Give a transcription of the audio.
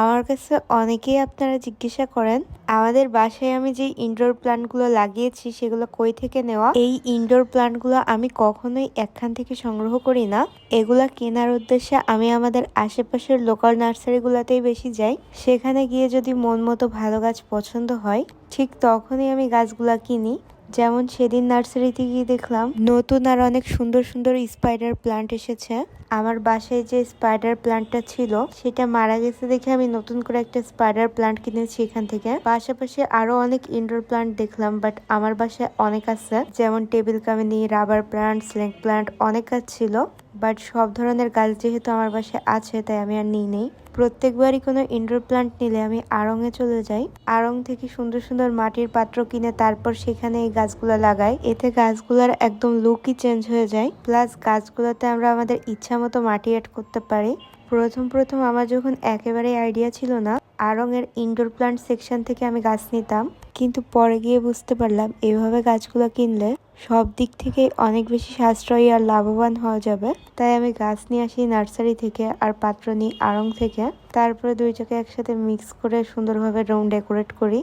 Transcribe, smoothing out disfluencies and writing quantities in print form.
আমার কাছে অনেকেই আপনারা জিজ্ঞাসা করেন আমাদের বাসায় আমি যে ইনডোর প্ল্যান্টগুলো লাগিয়েছি সেগুলো কই থেকে নেওয়া। এই ইনডোর প্ল্যান্টগুলো আমি কখনোই একখান থেকে সংগ্রহ করি না। এগুলা কেনার উদ্দেশ্যে আমি আমাদের আশেপাশের লোকাল নার্সারিগুলোতেই বেশি যাই। সেখানে গিয়ে যদি মন মতো ভালো গাছ পছন্দ হয় ঠিক তখনই আমি গাছগুলা কিনি। যেমন সেদিন নার্সারিতে গিয়ে দেখলাম নতুন আর অনেক সুন্দর সুন্দর স্পাইডার প্ল্যান্ট এসেছে। আমার বাসায় যে স্পাইডার প্ল্যান্টটা ছিল সেটা মারা গেছে দেখে আমি নতুন করে একটা স্পাইডার প্ল্যান্ট কিনেছি এখান থেকে। পাশাপাশি আরো অনেক ইনডোর প্ল্যান্ট দেখলাম, বাট আমার বাসায় অনেক আছে, যেমন টেবিল কামিনী, রাবার প্ল্যান্ট, স্নেক প্ল্যান্ট, অনেক গাছ ছিল। বাট সব ধরনের গাছ যেহেতু আমার বাসায় আছে তাই আমি আর নিই নেই। প্রত্যেকবারই কোনো ইনডোর প্ল্যান্ট নিলে আমি আড়ং-এ চলে যাই। আড়ং থেকে সুন্দর সুন্দর মাটির পাত্র কিনে তারপর সেখানে এই গাছগুলো লাগাই। এতে গাছগুলোর একদম লুকই চেঞ্জ হয়ে যায়। প্লাস গাছগুলোতে আমরা আমাদের ইচ্ছা মতো মাটি অ্যাড করতে পারি। প্রথম প্রথম আমার যখন একেবারেই আইডিয়া ছিল না, আড়ং-এর ইনডোর প্ল্যান্ট সেকশন থেকে আমি গাছ নিতাম, কিন্তু পরে গিয়ে বুঝতে পারলাম এভাবে গাছগুলো কিনলে সব দিক থেকে অনেক বেশি সাশ্রয়ী আর লাভবান হওয়া যাবে। তাই আমি গাছ নিয়ে আসি নার্সারি থেকে আর পাত্র নিই আড়ং থেকে। তারপরে দুইটাকে একসাথে মিক্স করে সুন্দরভাবে রুম ডেকোরেট করি।